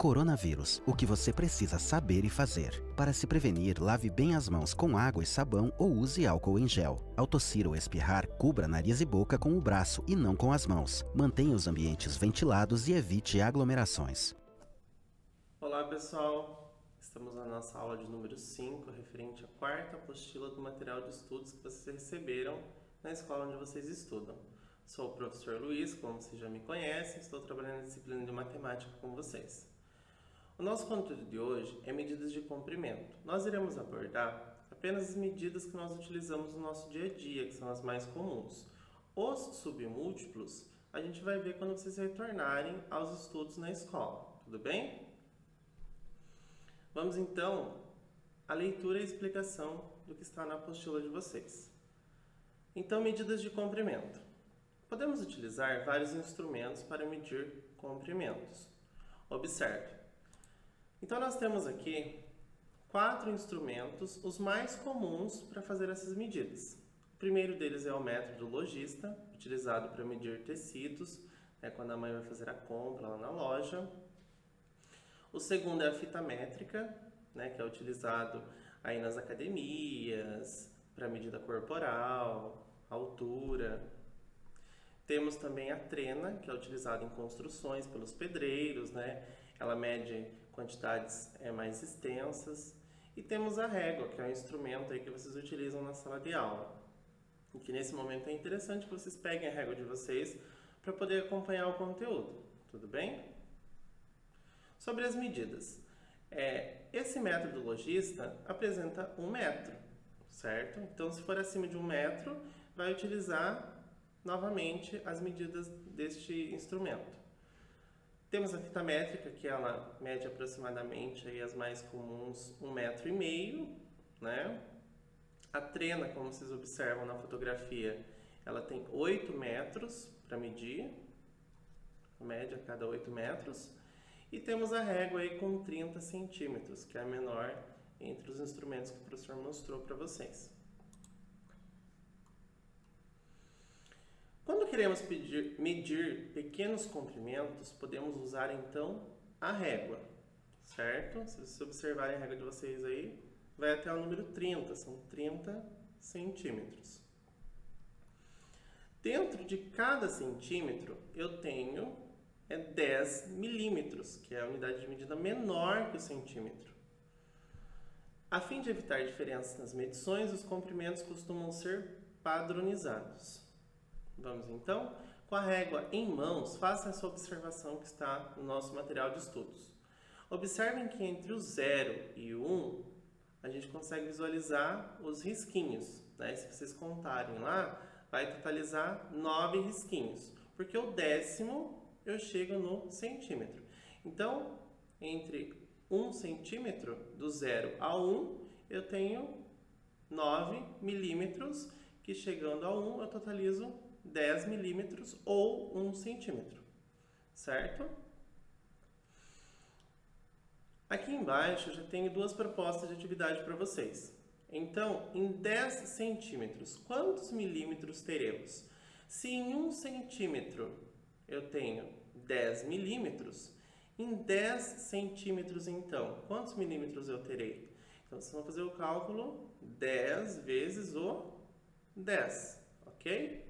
Coronavírus, o que você precisa saber e fazer. Para se prevenir, lave bem as mãos com água e sabão ou use álcool em gel. Ao tossir ou espirrar, cubra nariz e boca com o braço e não com as mãos. Mantenha os ambientes ventilados e evite aglomerações. Olá pessoal, estamos na nossa aula de número 5, referente à quarta apostila do material de estudos que vocês receberam na escola onde vocês estudam. Sou o professor Luiz, como vocês já me conhecem, estou trabalhando na disciplina de matemática com vocês. O nosso conteúdo de hoje é medidas de comprimento. Nós iremos abordar apenas as medidas que nós utilizamos no nosso dia a dia, que são as mais comuns. Os submúltiplos a gente vai ver quando vocês retornarem aos estudos na escola, tudo bem? Vamos então à leitura e explicação do que está na apostila de vocês. Então, medidas de comprimento. Podemos utilizar vários instrumentos para medir comprimentos. Observe. Então, nós temos aqui 4 instrumentos, os mais comuns para fazer essas medidas. O primeiro deles é o método logista, utilizado para medir tecidos, quando a mãe vai fazer a compra lá na loja. O segundo é a fita métrica, que é utilizado aí nas academias, para medida corporal, altura. Temos também a trena, que é utilizada em construções pelos pedreiros, Ela mede quantidades mais extensas. E temos a régua, que é um instrumento aí que vocês utilizam na sala de aula. E que nesse momento é interessante que vocês peguem a régua de vocês para poder acompanhar o conteúdo, tudo bem? Sobre as medidas. Esse método logista apresenta 1 metro, certo? Então, se for acima de 1 metro, vai utilizar novamente as medidas deste instrumento. Temos a fita métrica, que ela mede aproximadamente aí as mais comuns 1,5 m, A trena, como vocês observam na fotografia, ela tem 8 metros para medir, média a cada 8 metros. E temos a régua aí com 30 centímetros, que é a menor entre os instrumentos que o professor mostrou para vocês. Quando queremos medir pequenos comprimentos, podemos usar então a régua, certo? Se vocês observarem a régua de vocês aí, vai até o número 30, são 30 centímetros. Dentro de cada centímetro eu tenho 10 milímetros, que é a unidade de medida menor que o centímetro. A fim de evitar diferenças nas medições, os comprimentos costumam ser padronizados. Vamos então, com a régua em mãos, faça essa observação que está no nosso material de estudos. Observem que entre o 0 e o 1, a gente consegue visualizar os risquinhos. Se vocês contarem lá, vai totalizar 9 risquinhos, porque o décimo eu chego no centímetro. Então, entre 1 centímetro, do 0 a 1, eu tenho 9 milímetros, que chegando a 1 eu totalizo 10 milímetros ou 1 centímetro, certo? Aqui embaixo eu já tenho 2 propostas de atividade para vocês. Então, em 10 centímetros, quantos milímetros teremos? Se em 1 centímetro eu tenho 10 milímetros, em 10 centímetros então, quantos milímetros eu terei? Então, vocês vão fazer o cálculo 10 vezes o 10, ok?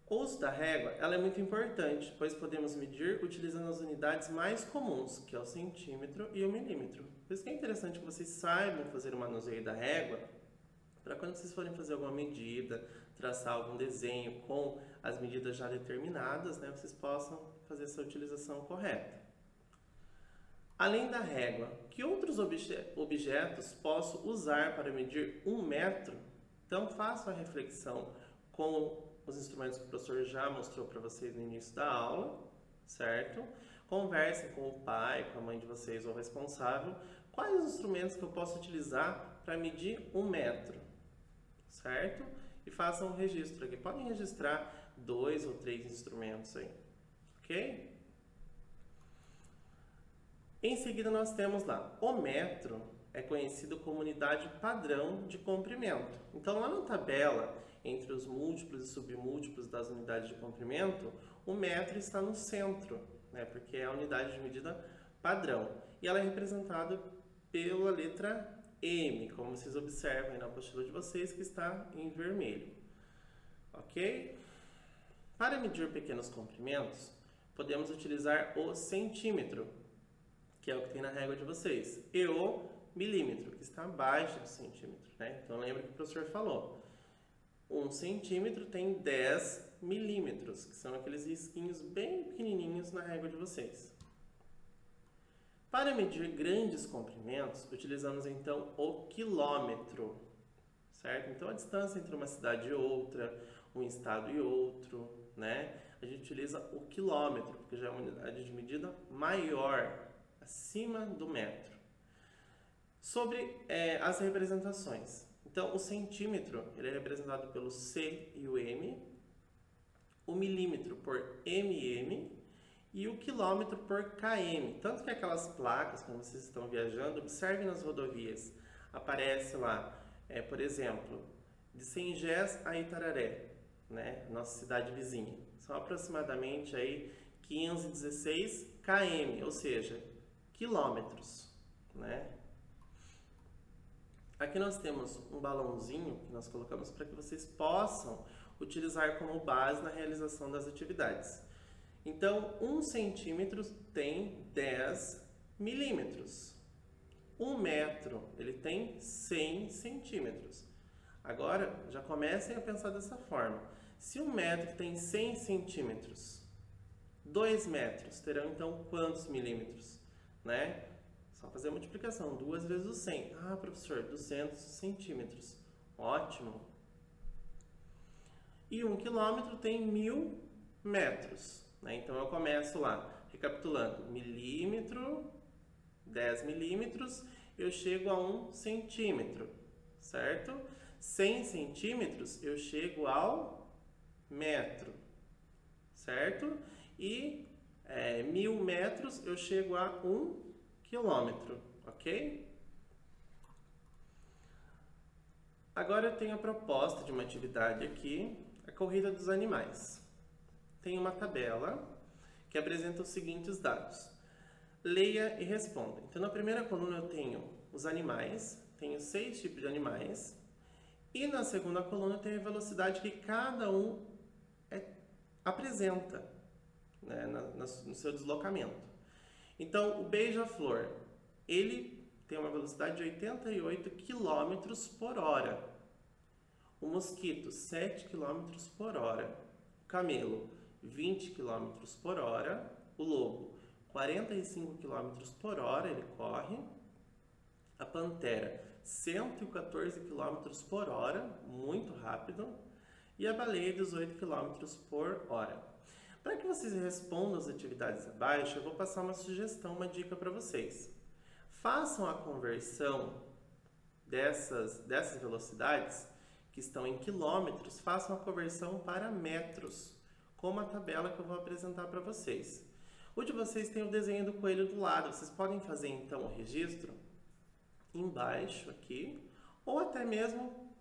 O uso da régua ela é muito importante, pois podemos medir utilizando as unidades mais comuns, que é o centímetro e o milímetro. Por isso que é interessante que vocês saibam fazer o manuseio da régua, para quando vocês forem fazer alguma medida, traçar algum desenho com as medidas já determinadas, vocês possam fazer essa utilização correta. Além da régua, que outros objetos posso usar para medir 1 metro? Então, façam a reflexão com os instrumentos que o professor já mostrou para vocês no início da aula, certo? Conversem com o pai, com a mãe de vocês ou o responsável, quais os instrumentos que eu posso utilizar para medir 1 metro, certo? E façam um registro aqui. Podem registrar 2 ou 3 instrumentos aí, ok? Em seguida nós temos lá, o metro é conhecido como unidade padrão de comprimento. Então, lá na tabela, entre os múltiplos e submúltiplos das unidades de comprimento, o metro está no centro, né? Porque é a unidade de medida padrão. E ela é representada pela letra M, como vocês observam aí na apostila de vocês, que está em vermelho. Ok? Para medir pequenos comprimentos, podemos utilizar o centímetro, que é o que tem na régua de vocês, e o milímetro, que está abaixo do centímetro, né? Então lembra que o professor falou, 1 centímetro tem 10 milímetros, que são aqueles risquinhos bem pequenininhos na régua de vocês. Para medir grandes comprimentos, utilizamos então o quilômetro, certo? Então a distância entre uma cidade e outra, um estado e outro, né? A gente utiliza o quilômetro, porque já é uma unidade de medida maior, acima do metro. Sobre as representações. Então, o centímetro ele é representado pelo C e o M, o milímetro por mm e o quilômetro por km. Tanto que aquelas placas, quando vocês estão viajando, observem nas rodovias. Aparece lá, por exemplo, de Sengés a Itararé, né? Nossa cidade vizinha. São aproximadamente aí 15, 16 km, ou seja, quilômetros, né? Aqui nós temos um balãozinho que nós colocamos para que vocês possam utilizar como base na realização das atividades. Então, 1 centímetro tem 10 milímetros. 1 metro, ele tem 100 centímetros. Agora, já comecem a pensar dessa forma. Se 1 metro tem 100 centímetros, 2 metros terão então quantos milímetros? Né? Só fazer a multiplicação, 2 vezes o 100. Ah, professor, 200 centímetros. Ótimo. E 1 quilômetro tem 1000 metros. Né? Então, eu começo lá, recapitulando. Milímetro, 10 milímetros, eu chego a 1 centímetro, certo? 100 centímetros, eu chego ao metro, certo? E 1000 metros, eu chego a 1 quilômetro, ok? Agora eu tenho a proposta de uma atividade aqui, a corrida dos animais. Tem uma tabela que apresenta os seguintes dados. Leia e responda. Então, na primeira coluna eu tenho os animais, tenho 6 tipos de animais, e na segunda coluna eu tenho a velocidade que cada um apresenta, né, no seu deslocamento. Então, o beija-flor, ele tem uma velocidade de 88 km por hora. O mosquito, 7 km por hora. O camelo, 20 km por hora. O lobo, 45 km por hora, ele corre. A pantera, 114 km por hora, muito rápido. E a baleia, 18 km por hora. Para que vocês respondam as atividades abaixo, eu vou passar uma sugestão, uma dica para vocês. Façam a conversão dessas velocidades, que estão em quilômetros, façam a conversão para metros, como a tabela que eu vou apresentar para vocês. O de vocês tem o desenho do coelho do lado, vocês podem fazer então o registro embaixo aqui, ou até mesmo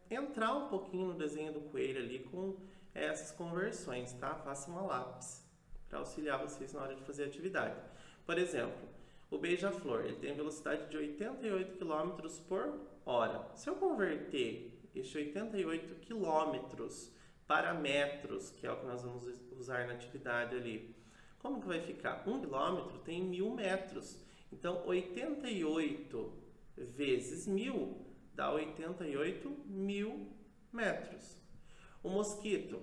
entrar um pouquinho no desenho do coelho ali com essas conversões, tá? Façam a lápis para auxiliar vocês na hora de fazer a atividade. Por exemplo, o beija-flor, ele tem velocidade de 88 km por hora. Se eu converter este 88 km para metros, que é o que nós vamos usar na atividade ali, como que vai ficar? 1 km tem 1000 metros. Então, 88 vezes 1000 dá 88.000 metros. O mosquito,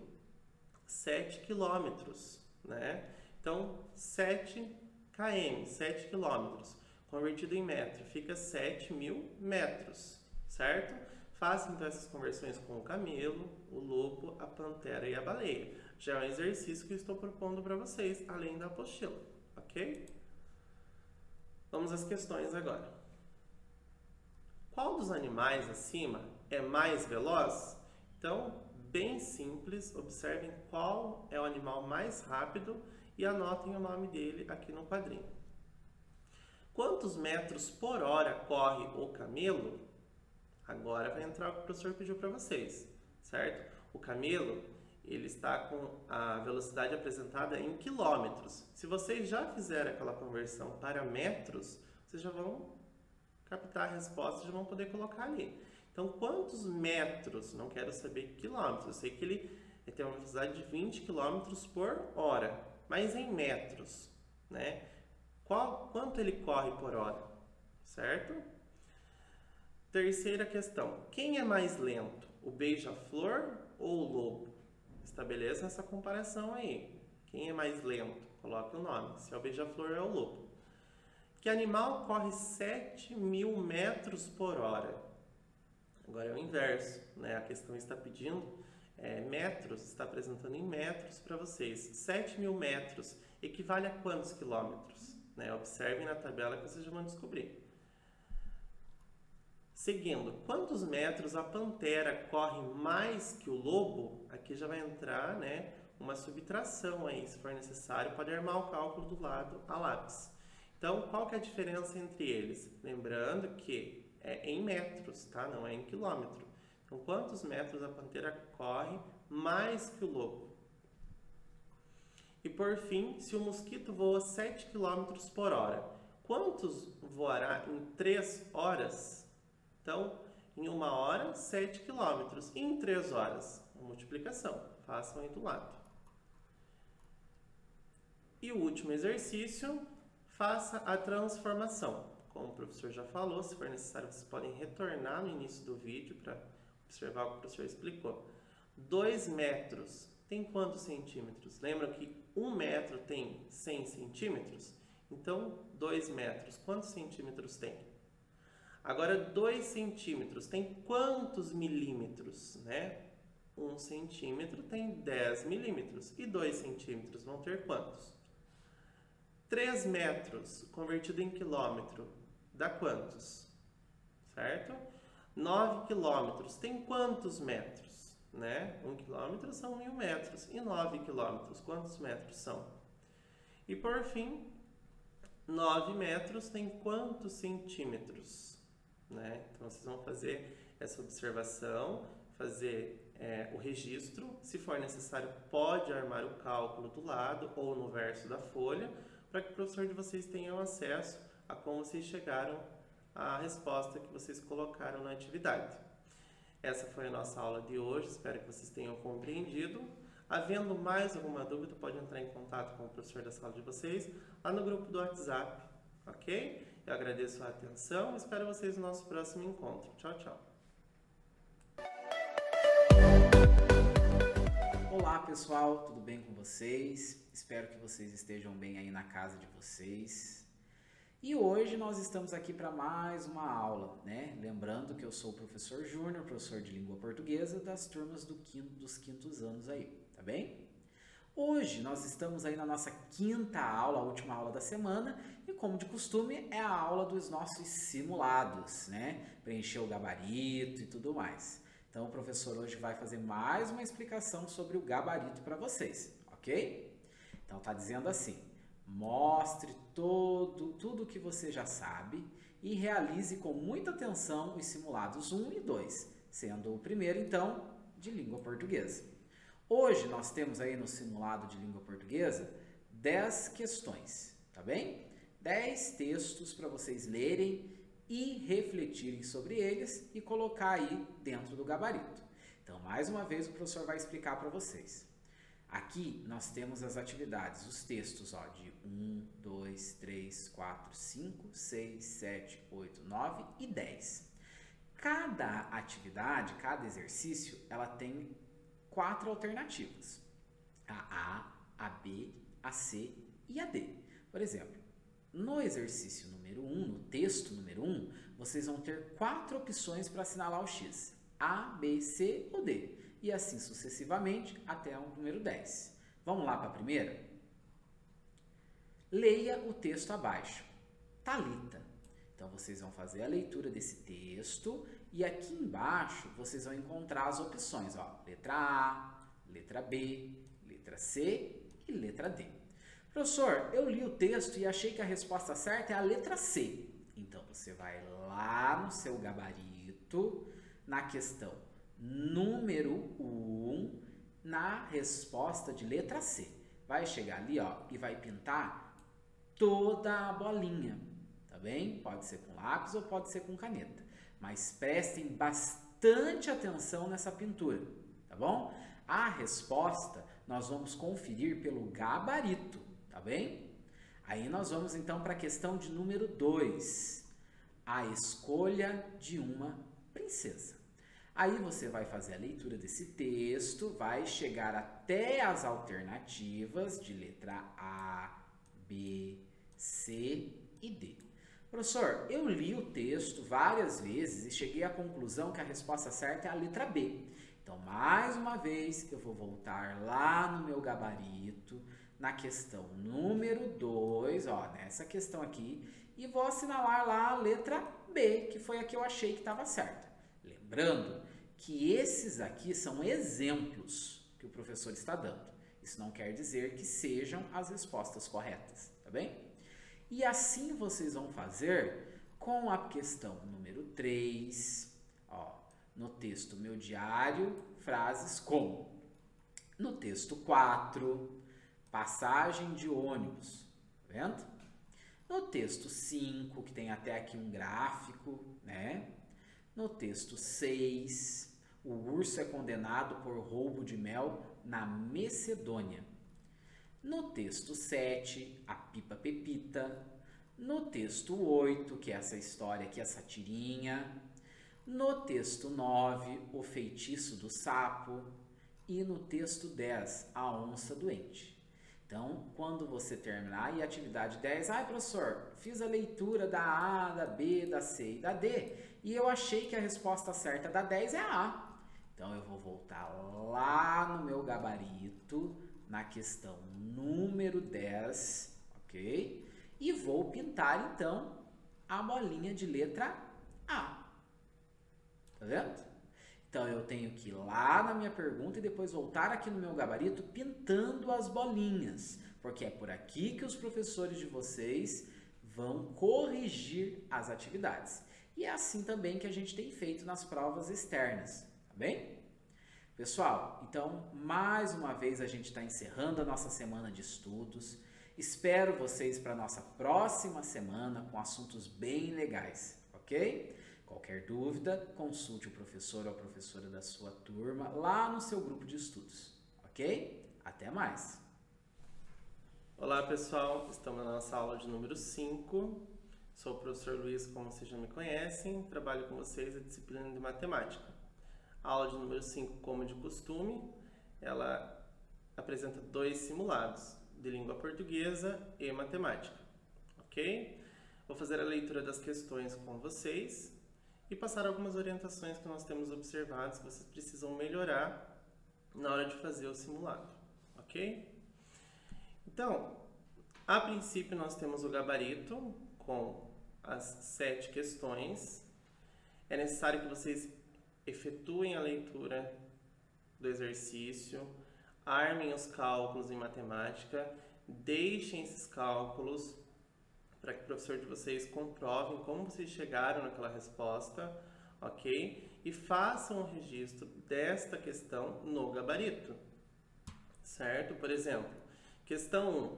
7 quilômetros, né? Então, 7 km, 7 quilômetros, convertido em metro, fica 7.000 metros, certo? Faça então essas conversões com o camelo, o lobo, a pantera e a baleia. Já é um exercício que eu estou propondo para vocês, além da apostila, ok? Vamos às questões agora. Qual dos animais acima é mais veloz? Então, bem simples, observem qual é o animal mais rápido e anotem o nome dele aqui no quadrinho. Quantos metros por hora corre o camelo? Agora vai entrar o que o professor pediu para vocês, certo? O camelo, ele está com a velocidade apresentada em quilômetros. Se vocês já fizeram aquela conversão para metros, vocês já vão captar a resposta e já vão poder colocar ali. Então, quantos metros? Não quero saber quilômetros. Eu sei que ele tem uma velocidade de 20 km por hora, mas em metros, né? Quanto ele corre por hora, certo? Terceira questão. Quem é mais lento, o beija-flor ou o lobo? Estabeleça essa comparação aí. Quem é mais lento? Coloque o nome. Se é o beija-flor ou é o lobo. Que animal corre 7.000 metros por hora? Agora é o inverso, né? A questão está pedindo metros, está apresentando em metros para vocês. 7.000 metros equivale a quantos quilômetros? Né? Observem na tabela que vocês já vão descobrir. Seguindo, quantos metros a pantera corre mais que o lobo? Aqui já vai entrar, né, uma subtração aí, se for necessário, pode armar o cálculo do lado a lápis. Então, qual que é a diferença entre eles? Lembrando que é em metros, tá? Não é em quilômetro. Então, quantos metros a pantera corre mais que o lobo? E por fim, se o mosquito voa 7 km por hora, quantos voará em 3 horas? Então, em 1 hora, 7 km. E em 3 horas? Uma multiplicação. Façam aí do lado. E o último exercício, faça a transformação. Como o professor já falou, se for necessário, vocês podem retornar no início do vídeo para observar o que o professor explicou. 2 metros tem quantos centímetros? Lembram que 1 metro tem 100 centímetros? Então, 2 metros, quantos centímetros tem? Agora, 2 centímetros tem quantos milímetros, né? 1 centímetro tem 10 milímetros. E 2 centímetros vão ter quantos? 3 metros convertido em quilômetro dá quantos? Certo? 9 quilômetros tem quantos metros? Né? 1 quilômetro são 1.000 metros. E 9 quilômetros, quantos metros são? E por fim, 9 metros tem quantos centímetros? Né? Então, vocês vão fazer essa observação, fazer o registro. Se for necessário, pode armar o cálculo do lado ou no verso da folha, para que o professor de vocês tenha acesso a como vocês chegaram à resposta que vocês colocaram na atividade. Essa foi a nossa aula de hoje, espero que vocês tenham compreendido. Havendo mais alguma dúvida, pode entrar em contato com o professor da sala de vocês, lá no grupo do WhatsApp, ok? Eu agradeço a atenção e espero vocês no nosso próximo encontro. Tchau, tchau. Olá pessoal, tudo bem com vocês? Espero que vocês estejam bem aí na casa de vocês. E hoje nós estamos aqui para mais uma aula, né? Lembrando que eu sou o professor Júnior, professor de língua portuguesa das turmas dos quintos anos aí, tá bem? Hoje nós estamos aí na nossa quinta aula, a última aula da semana, e como de costume é a aula dos nossos simulados, né? Preencher o gabarito e tudo mais. Então o professor hoje vai fazer mais uma explicação sobre o gabarito para vocês, ok? Então tá dizendo assim: mostre tudo o que você já sabe e realize com muita atenção os simulados 1 e 2, sendo o primeiro então de língua portuguesa. Hoje nós temos aí no simulado de língua portuguesa 10 questões, tá bem? 10 textos para vocês lerem e refletirem sobre eles e colocar aí dentro do gabarito. Então, mais uma vez, o professor vai explicar para vocês. Aqui nós temos as atividades, os textos ó, de 1, 2, 3, 4, 5, 6, 7, 8, 9 e 10. Cada atividade, cada exercício, ela tem 4 alternativas, a A, a B, a C e a D. Por exemplo, no exercício número 1, no texto número 1, vocês vão ter 4 opções para assinalar o X, A, B, C ou D, e assim sucessivamente até o número 10. Vamos lá para a primeira? Leia o texto abaixo, Thalita. Então, vocês vão fazer a leitura desse texto e aqui embaixo vocês vão encontrar as opções, ó, letra A, letra B, letra C e letra D. Professor, eu li o texto e achei que a resposta certa é a letra C. Então, você vai lá no seu gabarito, na questão número 1 na resposta de letra C. Vai chegar ali, ó, e vai pintar toda a bolinha, tá bem? Pode ser com lápis ou pode ser com caneta, mas prestem bastante atenção nessa pintura, tá bom? A resposta nós vamos conferir pelo gabarito, tá bem? Aí nós vamos então para a questão de número 2, a escolha de uma princesa. Aí você vai fazer a leitura desse texto, vai chegar até as alternativas de letra A, B, C e D. Professor, eu li o texto várias vezes e cheguei à conclusão que a resposta certa é a letra B. Então, mais uma vez, eu vou voltar lá no meu gabarito, na questão número 2, ó, nessa questão aqui, e vou assinalar lá a letra B, que foi a que eu achei que estava certa. Lembrando que esses aqui são exemplos que o professor está dando. Isso não quer dizer que sejam as respostas corretas, tá bem? E assim vocês vão fazer com a questão número 3, ó, no texto Meu Diário, frases como: no texto 4, passagem de ônibus, tá vendo? No texto 5, que tem até aqui um gráfico, né? No texto 6, o urso é condenado por roubo de mel na Macedônia. No texto 7, a pipa Pepita. No texto 8, que é essa história aqui, essa tirinha. No texto 9, o feitiço do sapo. E no texto 10, a onça doente. Então, quando você terminar, e a atividade 10, professor, fiz a leitura da A, da B, da C e da D, e eu achei que a resposta certa da 10 é a A. Então, eu vou voltar lá no meu gabarito, na questão número 10, ok? E vou pintar, então, a bolinha de letra A. Tá vendo? Então, eu tenho que ir lá na minha pergunta e depois voltar aqui no meu gabarito pintando as bolinhas, porque é por aqui que os professores de vocês vão corrigir as atividades. E é assim também que a gente tem feito nas provas externas, tá bem? Pessoal, então, mais uma vez a gente está encerrando a nossa semana de estudos. Espero vocês para a nossa próxima semana com assuntos bem legais, ok? Qualquer dúvida, consulte o professor ou a professora da sua turma lá no seu grupo de estudos, ok? Até mais! Olá pessoal, estamos na nossa aula de número 5. Sou o professor Luiz, como vocês já me conhecem, trabalho com vocês a disciplina de matemática. A aula de número 5, como de costume, ela apresenta 2 simulados, de língua portuguesa e matemática, ok? Vou fazer a leitura das questões com vocês e passar algumas orientações que nós temos observado que vocês precisam melhorar na hora de fazer o simulado, ok? Então, a princípio nós temos o gabarito com as 7 questões. É necessário que vocês efetuem a leitura do exercício, armem os cálculos em matemática, deixem esses cálculos para que o professor de vocês comprovem como vocês chegaram naquela resposta, ok? E façam o registro desta questão no gabarito, certo? Por exemplo, questão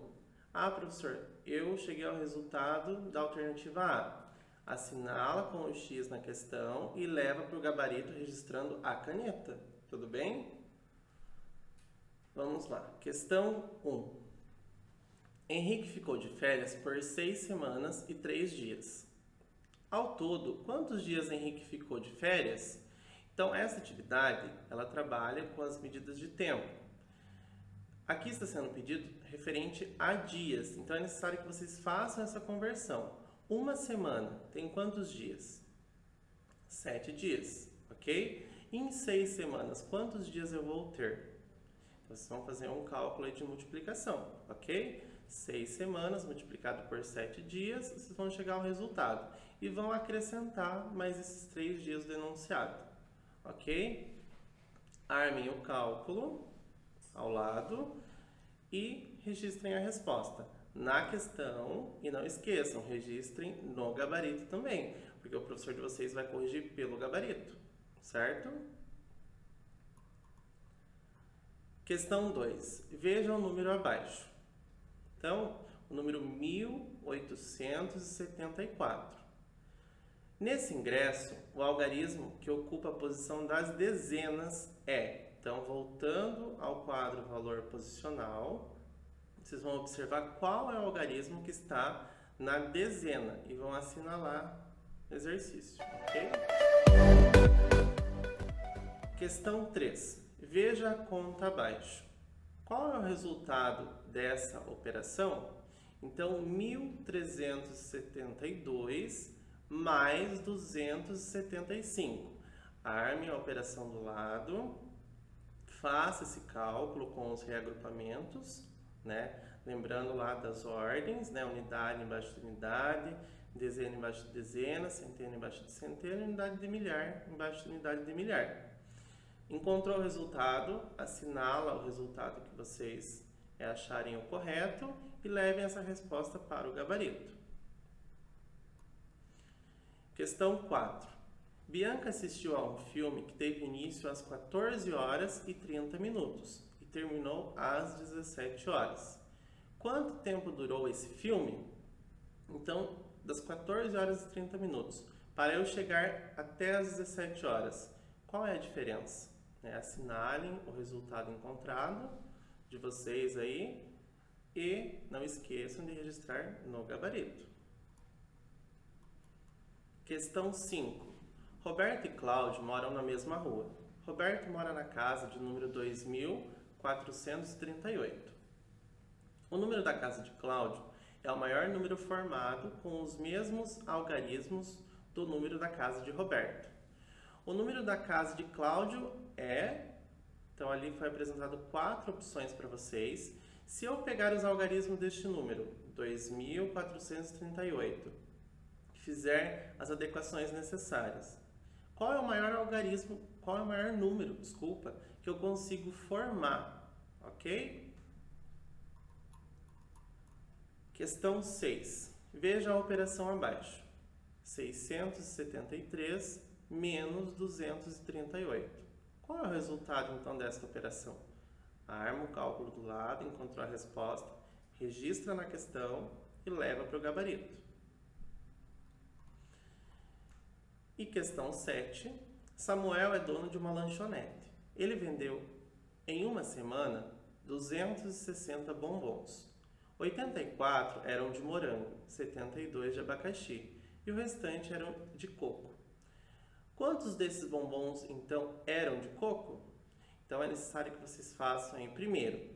1. Professor, eu cheguei ao resultado da alternativa A. Assinala com o X na questão e leva para o gabarito registrando a caneta. Tudo bem? Vamos lá. Questão 1. Henrique ficou de férias por 6 semanas e 3 dias. Ao todo, quantos dias Henrique ficou de férias? Então, essa atividade, ela trabalha com as medidas de tempo. Aqui está sendo pedido referente a dias, então é necessário que vocês façam essa conversão. Uma semana tem quantos dias? 7 dias, ok? E em 6 semanas, quantos dias eu vou ter? Vocês vão fazer um cálculo aí de multiplicação, ok? 6 semanas multiplicado por 7 dias, vocês vão chegar ao resultado. E vão acrescentar mais esses 3 dias do enunciado, ok? Armem o cálculo ao lado e registrem a resposta na questão. E não esqueçam, registrem no gabarito também, porque o professor de vocês vai corrigir pelo gabarito, certo? Questão 2. Veja o número abaixo. Então, o número 1874. Nesse ingresso, o algarismo que ocupa a posição das dezenas é... Então, voltando ao quadro valor posicional, vocês vão observar qual é o algarismo que está na dezena e vão assinalar o exercício, ok? Questão 3. Veja a conta abaixo. Qual é o resultado dessa operação? Então, 1.372 mais 275. Arme a operação do lado, faça esse cálculo com os reagrupamentos, né? Lembrando lá das ordens, né? Unidade embaixo de unidade, dezena embaixo de dezena, centena embaixo de centena, unidade de milhar embaixo de unidade de milhar. Encontrou o resultado, assinala o resultado que vocês acharem o correto e levem essa resposta para o gabarito. Questão 4. Bianca assistiu a um filme que teve início às 14 horas e 30 minutos e terminou às 17 horas. Quanto tempo durou esse filme? Então, das 14 horas e 30 minutos para eu chegar até as 17 horas, qual é a diferença? Assinalem o resultado encontrado de vocês aí e não esqueçam de registrar no gabarito. Questão 5. Roberto e Cláudio moram na mesma rua. Roberto mora na casa de número 2438. O número da casa de Cláudio é o maior número formado com os mesmos algarismos do número da casa de Roberto. O número da casa de Cláudio então ali foi apresentado 4 opções para vocês. Se eu pegar os algarismos deste número, 2438, fizer as adequações necessárias, qual é o maior número, que eu consigo formar, ok? Questão 6. Veja a operação abaixo. 673 menos 238. Qual é o resultado, então, desta operação? Arma o cálculo do lado, encontrou a resposta, registra na questão e leva para o gabarito. E questão 7. Samuel é dono de uma lanchonete. Ele vendeu, em uma semana, 260 bombons. 84 eram de morango, 72 de abacaxi e o restante eram de coco. Quantos desses bombons, então, eram de coco? Então, é necessário que vocês façam em primeiro.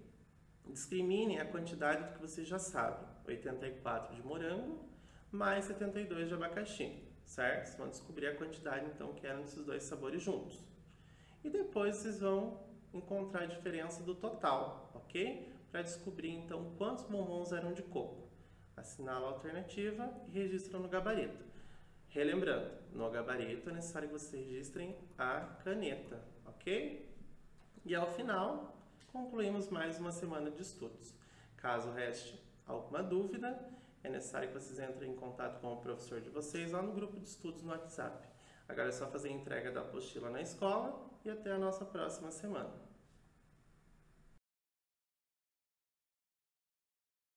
Discriminem a quantidade que vocês já sabem. 84 de morango, mais 72 de abacaxi, certo? Vocês vão descobrir a quantidade, então, que eram desses dois sabores juntos. E depois vocês vão encontrar a diferença do total, ok? Para descobrir, então, quantos bombons eram de coco. Assinala a alternativa e registra no gabarito. Relembrando, no gabarito é necessário que vocês registrem a caneta, ok? E ao final, concluímos mais uma semana de estudos. Caso reste alguma dúvida, é necessário que vocês entrem em contato com o professor de vocês lá no grupo de estudos no WhatsApp. Agora é só fazer a entrega da apostila na escola e até a nossa próxima semana.